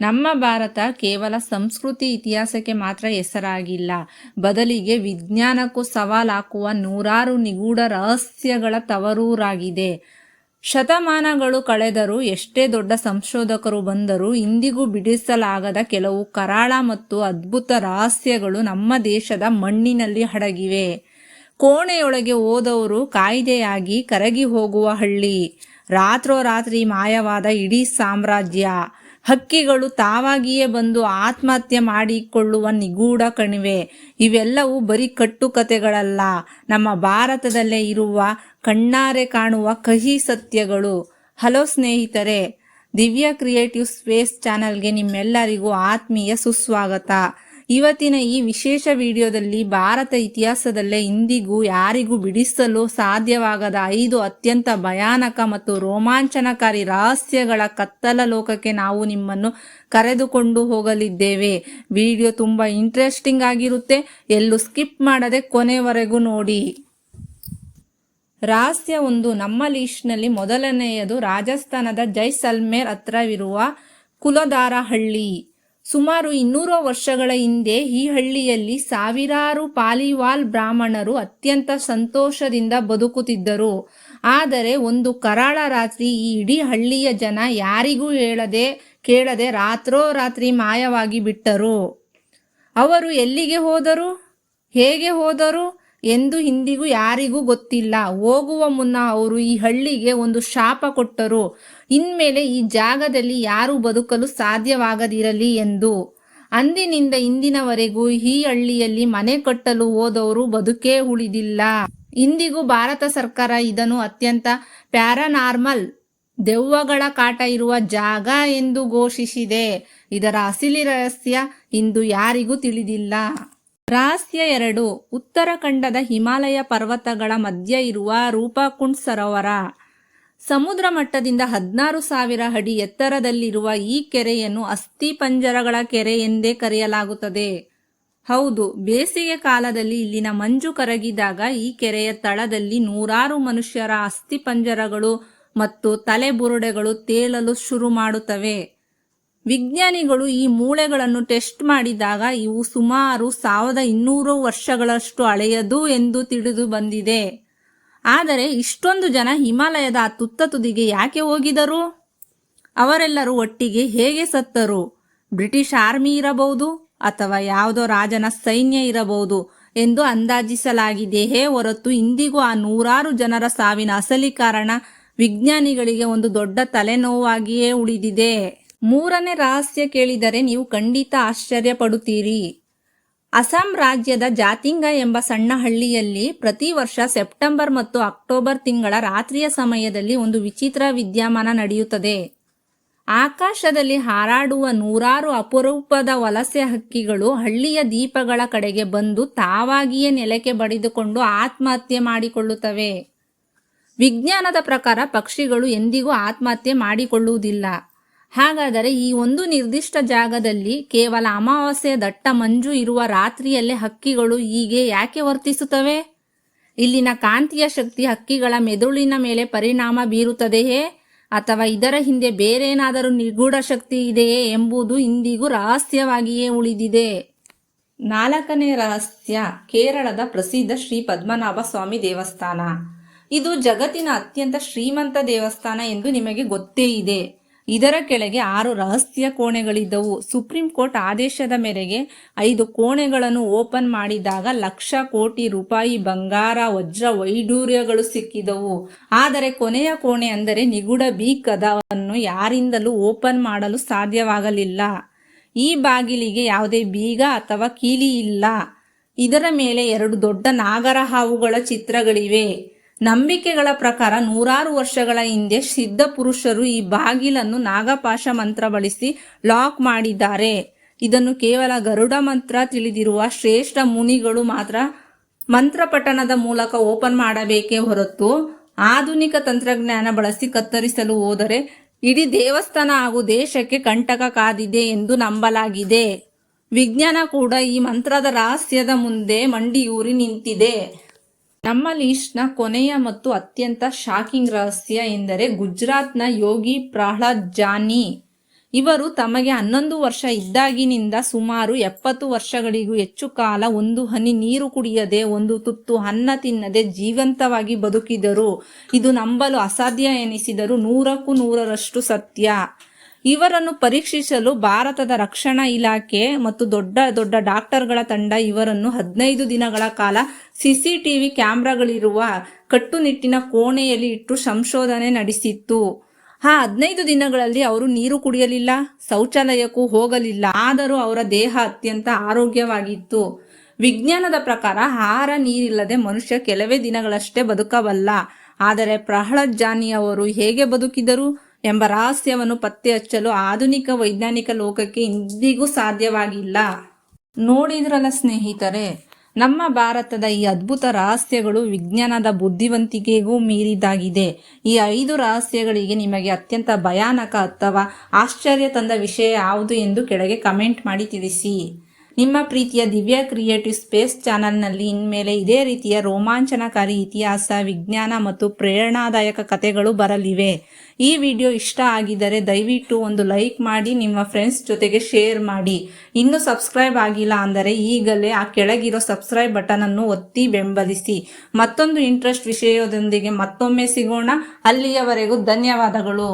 ನಮ್ಮ ಭಾರತ ಕೇವಲ ಸಂಸ್ಕೃತಿ ಇತಿಹಾಸಕ್ಕೆ ಮಾತ್ರ ಹೆಸರಾಗಿಲ್ಲ, ಬದಲಿಗೆ ವಿಜ್ಞಾನಕ್ಕೂ ಸವಾಲಾಕುವ ನೂರಾರು ನಿಗೂಢ ರಹಸ್ಯಗಳ ತವರೂರಾಗಿದೆ. ಶತಮಾನಗಳು ಕಳೆದರೂ, ಎಷ್ಟೇ ದೊಡ್ಡ ಸಂಶೋಧಕರು ಬಂದರೂ ಇಂದಿಗೂ ಬಿಡಿಸಲಾಗದ ಕೆಲವು ಕರಾಳ ಮತ್ತು ಅದ್ಭುತ ರಹಸ್ಯಗಳು ನಮ್ಮ ದೇಶದ ಮಣ್ಣಿನಲ್ಲಿ ಅಡಗಿವೆ. ಕೋಣೆಯೊಳಗೆ ಹೋದವರು ಕಾಯ್ದೆಯಾಗಿ ಕರಗಿ ಹೋಗುವ ಹಳ್ಳಿ, ರಾತ್ರೋರಾತ್ರಿ ಮಾಯವಾದ ಇಡೀ ಸಾಮ್ರಾಜ್ಯ, ಹಕ್ಕಿಗಳು ತಾವಾಗಿಯೇ ಬಂದು ಆತ್ಮಹತ್ಯೆ ಮಾಡಿಕೊಳ್ಳುವ ನಿಗೂಢ ಕಣಿವೆ, ಇವೆಲ್ಲವೂ ಬರೀ ಕಟ್ಟುಕತೆಗಳಲ್ಲ, ನಮ್ಮ ಭಾರತದಲ್ಲೇ ಇರುವ ಕಣ್ಣಾರೆ ಕಾಣುವ ಕಹಿ ಸತ್ಯಗಳು. ಹಲೋ ಸ್ನೇಹಿತರೆ, ದಿವ್ಯ ಕ್ರಿಯೇಟಿವ್ ಸ್ಪೇಸ್ ಚಾನಲ್ಗೆ ನಿಮ್ಮೆಲ್ಲರಿಗೂ ಆತ್ಮೀಯ ಸುಸ್ವಾಗತ. ಇವತ್ತಿನ ಈ ವಿಶೇಷ ವಿಡಿಯೋದಲ್ಲಿ ಭಾರತ ಇತಿಹಾಸದಲ್ಲೇ ಇಂದಿಗೂ ಯಾರಿಗೂ ಬಿಡಿಸಲು ಸಾಧ್ಯವಾಗದ 5 ಅತ್ಯಂತ ಭಯಾನಕ ಮತ್ತು ರೋಮಾಂಚನಕಾರಿ ರಹಸ್ಯಗಳ ಕತ್ತಲ ಲೋಕಕ್ಕೆ ನಾವು ನಿಮ್ಮನ್ನು ಕರೆದುಕೊಂಡು ಹೋಗಲಿದ್ದೇವೆ. ವಿಡಿಯೋ ತುಂಬಾ ಇಂಟ್ರೆಸ್ಟಿಂಗ್ ಆಗಿರುತ್ತೆ, ಎಲ್ಲೂ ಸ್ಕಿಪ್ ಮಾಡದೆ ಕೊನೆವರೆಗೂ ನೋಡಿ. ರಹಸ್ಯ 1. ನಮ್ಮ ಲಿಸ್ಟ್ನಲ್ಲಿ ಮೊದಲನೆಯದು ರಾಜಸ್ಥಾನದ ಜೈಸಲ್ಮೇರ್ ಹತ್ರವಿರುವ ಕುಲಧಾರ ಹಳ್ಳಿ. ಸುಮಾರು 200 ವರ್ಷಗಳ ಹಿಂದೆ ಈ ಹಳ್ಳಿಯಲ್ಲಿ ಸಾವಿರಾರು ಪಾಲಿವಾಲ್ ಬ್ರಾಹ್ಮಣರು ಅತ್ಯಂತ ಸಂತೋಷದಿಂದ ಬದುಕುತ್ತಿದ್ದರು. ಆದರೆ ಒಂದು ಕರಾಳ ರಾತ್ರಿ ಈ ಇಡೀ ಹಳ್ಳಿಯ ಜನ ಯಾರಿಗೂ ಹೇಳದೆ ಕೇಳದೆ ರಾತ್ರೋರಾತ್ರಿ ಮಾಯವಾಗಿ ಬಿಟ್ಟರು. ಅವರು ಎಲ್ಲಿಗೆ ಹೋದರು, ಹೇಗೆ ಹೋದರು ಎಂದು ಇಂದಿಗೂ ಯಾರಿಗೂ ಗೊತ್ತಿಲ್ಲ. ಹೋಗುವ ಮುನ್ನ ಅವರು ಈ ಹಳ್ಳಿಗೆ ಒಂದು ಶಾಪ ಕೊಟ್ಟರು, ಇನ್ಮೇಲೆ ಈ ಜಾಗದಲ್ಲಿ ಯಾರು ಬದುಕಲು ಸಾಧ್ಯವಾಗದಿರಲಿ ಎಂದು. ಅಂದಿನಿಂದ ಇಂದಿನವರೆಗೂ ಈ ಹಳ್ಳಿಯಲ್ಲಿ ಮನೆ ಕಟ್ಟಲು ಹೋದವರು ಬದುಕೇ ಉಳಿದಿಲ್ಲ. ಇಂದಿಗೂ ಭಾರತ ಸರ್ಕಾರ ಇದನ್ನು ಅತ್ಯಂತ ಪ್ಯಾರಾನಾರ್ಮಲ್, ದೆವ್ವಗಳ ಕಾಟ ಇರುವ ಜಾಗ ಎಂದು ಘೋಷಿಸಿದೆ. ಇದರ ಅಸಲಿ ರಹಸ್ಯ ಇಂದು ಯಾರಿಗೂ ತಿಳಿದಿಲ್ಲ. ರಹಸ್ಯ 2. ಉತ್ತರಾಖಂಡದ ಹಿಮಾಲಯ ಪರ್ವತಗಳ ಮಧ್ಯ ಇರುವ ರೂಪಕುಂಡ್ ಸರೋವರ. ಸಮುದ್ರ ಮಟ್ಟದಿಂದ 16,000 ಅಡಿ ಎತ್ತರದಲ್ಲಿರುವ ಈ ಕೆರೆಯನ್ನು ಅಸ್ಥಿಪಂಜರಗಳ ಕೆರೆ ಎಂದೇ ಕರೆಯಲಾಗುತ್ತದೆ. ಹೌದು, ಬೇಸಿಗೆ ಕಾಲದಲ್ಲಿ ಇಲ್ಲಿನ ಮಂಜು ಕರಗಿದಾಗ ಈ ಕೆರೆಯ ತಳದಲ್ಲಿ ನೂರಾರು ಮನುಷ್ಯರ ಅಸ್ಥಿಪಂಜರಗಳು ಮತ್ತು ತಲೆಬುರುಡೆಗಳು ತೇಲಲು ಶುರು ಮಾಡುತ್ತವೆ. ವಿಜ್ಞಾನಿಗಳು ಈ ಮೂಳೆಗಳನ್ನು ಟೆಸ್ಟ್ ಮಾಡಿದಾಗ ಇವು ಸುಮಾರು 1200 ವರ್ಷಗಳಷ್ಟು ಹಳೆಯದು ಎಂದು ತಿಳಿದು ಬಂದಿದೆ. ಆದರೆ ಇಷ್ಟೊಂದು ಜನ ಹಿಮಾಲಯದ ಆ ತುತ್ತ ತುದಿಗೆ ಯಾಕೆ ಹೋಗಿದರು? ಅವರೆಲ್ಲರೂ ಒಟ್ಟಿಗೆ ಹೇಗೆ ಸತ್ತರು? ಬ್ರಿಟಿಷ್ ಆರ್ಮಿ ಇರಬಹುದು ಅಥವಾ ಯಾವುದೋ ರಾಜನ ಸೈನ್ಯ ಇರಬಹುದು ಎಂದು ಅಂದಾಜಿಸಲಾಗಿದೆಯೇ ಹೊರತು ಇಂದಿಗೂ ಆ ನೂರಾರು ಜನರ ಸಾವಿನ ಅಸಲಿ ಕಾರಣ ವಿಜ್ಞಾನಿಗಳಿಗೆ ಒಂದು ದೊಡ್ಡ ತಲೆನೋವಾಗಿಯೇ ಉಳಿದಿದೆ. 3ನೇ ರಹಸ್ಯ ಕೇಳಿದರೆ ನೀವು ಖಂಡಿತ ಆಶ್ಚರ್ಯ ಪಡುತ್ತೀರಿ. ಅಸ್ಸಾಂ ರಾಜ್ಯದ ಜಾತಿಂಗ ಎಂಬ ಸಣ್ಣ ಹಳ್ಳಿಯಲ್ಲಿ ಪ್ರತಿ ವರ್ಷ ಸೆಪ್ಟೆಂಬರ್ ಮತ್ತು ಅಕ್ಟೋಬರ್ ತಿಂಗಳ ರಾತ್ರಿಯ ಸಮಯದಲ್ಲಿ ಒಂದು ವಿಚಿತ್ರ ವಿದ್ಯಮಾನ ನಡೆಯುತ್ತದೆ. ಆಕಾಶದಲ್ಲಿ ಹಾರಾಡುವ ನೂರಾರು ಅಪರೂಪದ ವಲಸೆ ಹಕ್ಕಿಗಳು ಹಳ್ಳಿಯ ದೀಪಗಳ ಕಡೆಗೆ ಬಂದು ತಾವಾಗಿಯೇ ನೆಲಕ್ಕೆ ಬಡಿದುಕೊಂಡು ಆತ್ಮಹತ್ಯೆ ಮಾಡಿಕೊಳ್ಳುತ್ತವೆ. ವಿಜ್ಞಾನದ ಪ್ರಕಾರ ಪಕ್ಷಿಗಳು ಎಂದಿಗೂ ಆತ್ಮಹತ್ಯೆ ಮಾಡಿಕೊಳ್ಳುವುದಿಲ್ಲ. ಹಾಗಾದರೆ ಈ ಒಂದು ನಿರ್ದಿಷ್ಟ ಜಾಗದಲ್ಲಿ ಕೇವಲ ಅಮಾವಾಸ್ಯೆ ದಟ್ಟ ಮಂಜು ಇರುವ ರಾತ್ರಿಯಲ್ಲೇ ಹಕ್ಕಿಗಳು ಹೀಗೆ ಯಾಕೆ ವರ್ತಿಸುತ್ತವೆ? ಇಲ್ಲಿನ ಕಾಂತೀಯ ಶಕ್ತಿ ಹಕ್ಕಿಗಳ ಮೆದುಳಿನ ಮೇಲೆ ಪರಿಣಾಮ ಬೀರುತ್ತದೆಯೇ ಅಥವಾ ಇದರ ಹಿಂದೆ ಬೇರೇನಾದರೂ ನಿಗೂಢ ಶಕ್ತಿ ಇದೆಯೇ ಎಂಬುದು ಇಂದಿಗೂ ರಹಸ್ಯವಾಗಿಯೇ ಉಳಿದಿದೆ. 4ನೇ ರಹಸ್ಯ ಕೇರಳದ ಪ್ರಸಿದ್ಧ ಶ್ರೀ ಪದ್ಮನಾಭ ಸ್ವಾಮಿ ದೇವಸ್ಥಾನ. ಇದು ಜಗತ್ತಿನ ಅತ್ಯಂತ ಶ್ರೀಮಂತ ದೇವಸ್ಥಾನ ಎಂದು ನಿಮಗೆ ಗೊತ್ತೇ ಇದೆ. ಇದರ ಕೆಳಗೆ 6 ರಹಸ್ಯ ಕೋಣೆಗಳಿದ್ದವು. ಸುಪ್ರೀಂ ಕೋರ್ಟ್ ಆದೇಶದ ಮೇರೆಗೆ 5 ಕೋಣೆಗಳನ್ನು ಓಪನ್ ಮಾಡಿದಾಗ ಲಕ್ಷ ಕೋಟಿ ರೂಪಾಯಿ ಬಂಗಾರ, ವಜ್ರ, ವೈಡೂರ್ಯಗಳು ಸಿಕ್ಕಿದವು. ಆದರೆ ಕೊನೆಯ ಕೋಣೆ ಅಂದರೆ ನಿಗೂಢ ಕದವನ್ನು ಯಾರಿಂದಲೂ ಓಪನ್ ಮಾಡಲು ಸಾಧ್ಯವಾಗಲಿಲ್ಲ. ಈ ಬಾಗಿಲಿಗೆ ಯಾವುದೇ ಬೀಗ ಅಥವಾ ಕೀಲಿ ಇಲ್ಲ. ಇದರ ಮೇಲೆ 2 ದೊಡ್ಡ ನಾಗರ ಹಾವುಗಳ ಚಿತ್ರಗಳಿವೆ. ನಂಬಿಕೆಗಳ ಪ್ರಕಾರ ನೂರಾರು ವರ್ಷಗಳ ಹಿಂದೆ ಸಿದ್ಧ ಪುರುಷರು ಈ ಬಾಗಿಲನ್ನು ನಾಗಪಾಶ ಮಂತ್ರ ಬಳಸಿ ಲಾಕ್ ಮಾಡಿದ್ದಾರೆ. ಇದನ್ನು ಕೇವಲ ಗರುಡ ಮಂತ್ರ ತಿಳಿದಿರುವ ಶ್ರೇಷ್ಠ ಮುನಿಗಳು ಮಾತ್ರ ಮಂತ್ರ ಪಠಣದ ಮೂಲಕ ಓಪನ್ ಮಾಡಬೇಕೇ ಹೊರತು ಆಧುನಿಕ ತಂತ್ರಜ್ಞಾನ ಬಳಸಿ ಕತ್ತರಿಸಲು ಹೋದರೆ ಇಡೀ ದೇವಸ್ಥಾನ ಹಾಗೂ ದೇಶಕ್ಕೆ ಕಂಟಕ ಕಾದಿದೆ ಎಂದು ನಂಬಲಾಗಿದೆ. ವಿಜ್ಞಾನ ಕೂಡ ಈ ಮಂತ್ರದ ರಹಸ್ಯದ ಮುಂದೆ ಮಂಡಿಯೂರಿ ನಿಂತಿದೆ. ನಮ್ಮ ಲಿಸ್ಟ್ನ ಕೊನೆಯ ಮತ್ತು ಅತ್ಯಂತ ಶಾಕಿಂಗ್ ರಹಸ್ಯ ಎಂದರೆ ಗುಜರಾತ್ನ ಯೋಗಿ ಪ್ರಹ್ಲಾದ್ ಜಾನಿ. ಇವರು ತಮಗೆ 11 ವರ್ಷ ಇದ್ದಾಗಿನಿಂದ ಸುಮಾರು 70 ವರ್ಷಗಳಿಗೂ ಹೆಚ್ಚು ಕಾಲ ಒಂದು ಹನಿ ನೀರು ಕುಡಿಯದೆ ಒಂದು ತುತ್ತು ಅನ್ನ ತಿನ್ನದೆ ಜೀವಂತವಾಗಿ ಬದುಕಿದರು. ಇದು ನಂಬಲು ಅಸಾಧ್ಯ ಎನಿಸಿದರೂ 100ಕ್ಕೂ 100ರಷ್ಟು ಸತ್ಯ. ಇವರನ್ನು ಪರೀಕ್ಷಿಸಲು ಭಾರತದ ರಕ್ಷಣಾ ಇಲಾಖೆ ಮತ್ತು ದೊಡ್ಡ ದೊಡ್ಡ ಡಾಕ್ಟರ್ಗಳ ತಂಡ ಇವರನ್ನು 15 ದಿನಗಳ ಕಾಲ CCTV ಕ್ಯಾಮ್ರಾಗಳಿರುವ ಕಟ್ಟುನಿಟ್ಟಿನ ಕೋಣೆಯಲ್ಲಿ ಇಟ್ಟು ಸಂಶೋಧನೆ ನಡೆಸಿತ್ತು. ಆ 15 ದಿನಗಳಲ್ಲಿ ಅವರು ನೀರು ಕುಡಿಯಲಿಲ್ಲ, ಶೌಚಾಲಯಕ್ಕೂ ಹೋಗಲಿಲ್ಲ. ಆದರೂ ಅವರ ದೇಹ ಅತ್ಯಂತ ಆರೋಗ್ಯವಾಗಿತ್ತು. ವಿಜ್ಞಾನದ ಪ್ರಕಾರ ಆಹಾರ ನೀರಿಲ್ಲದೆ ಮನುಷ್ಯ ಕೆಲವೇ ದಿನಗಳಷ್ಟೇ ಬದುಕಬಲ್ಲ. ಆದರೆ ಪ್ರಹ್ಲಾದ್ ಜಾನಿ ಅವರು ಹೇಗೆ ಬದುಕಿದರು ಎಂಬ ರಹಸ್ಯವನ್ನು ಪತ್ತೆ ಹಚ್ಚಲು ಆಧುನಿಕ ವೈಜ್ಞಾನಿಕ ಲೋಕಕ್ಕೆ ಇಂದಿಗೂ ಸಾಧ್ಯವಾಗಿಲ್ಲ. ನೋಡಿದ್ರಲ್ಲ ಸ್ನೇಹಿತರೆ, ನಮ್ಮ ಭಾರತದ ಈ ಅದ್ಭುತ ರಹಸ್ಯಗಳು ವಿಜ್ಞಾನದ ಬುದ್ಧಿವಂತಿಕೆಗೂ ಮೀರಿದಾಗಿದೆ. ಈ 5 ರಹಸ್ಯಗಳಿಗೆ ನಿಮಗೆ ಅತ್ಯಂತ ಭಯಾನಕ ಅಥವಾ ಆಶ್ಚರ್ಯ ತಂದ ವಿಷಯ ಯಾವುದು ಎಂದು ಕೆಳಗೆ ಕಮೆಂಟ್ ಮಾಡಿ ತಿಳಿಸಿ. ನಿಮ್ಮ ಪ್ರೀತಿಯ ದಿವ್ಯ ಕ್ರಿಯೇಟಿವ್ ಸ್ಪೇಸ್ ಚಾನಲ್ನಲ್ಲಿ ಇನ್ಮೇಲೆ ಇದೇ ರೀತಿಯ ರೋಮಾಂಚನಕಾರಿ ಇತಿಹಾಸ, ವಿಜ್ಞಾನ ಮತ್ತು ಪ್ರೇರಣಾದಾಯಕ ಕಥೆಗಳು ಬರಲಿವೆ. ಈ ವಿಡಿಯೋ ಇಷ್ಟ ಆಗಿದ್ದರೆ ದಯವಿಟ್ಟು ಒಂದು ಲೈಕ್ ಮಾಡಿ, ನಿಮ್ಮ ಫ್ರೆಂಡ್ಸ್ ಜೊತೆಗೆ ಶೇರ್ ಮಾಡಿ. ಇನ್ನೂ ಸಬ್ಸ್ಕ್ರೈಬ್ ಆಗಿಲ್ಲ ಅಂದರೆ ಈಗಲೇ ಆ ಕೆಳಗಿರೋ ಸಬ್ಸ್ಕ್ರೈಬ್ ಬಟನ್ ಅನ್ನು ಒತ್ತಿ ಬೆಂಬಲಿಸಿ. ಮತ್ತೊಂದು ಇಂಟ್ರೆಸ್ಟ್ ವಿಷಯದೊಂದಿಗೆ ಮತ್ತೊಮ್ಮೆ ಸಿಗೋಣ. ಅಲ್ಲಿಯವರೆಗೂ ಧನ್ಯವಾದಗಳು.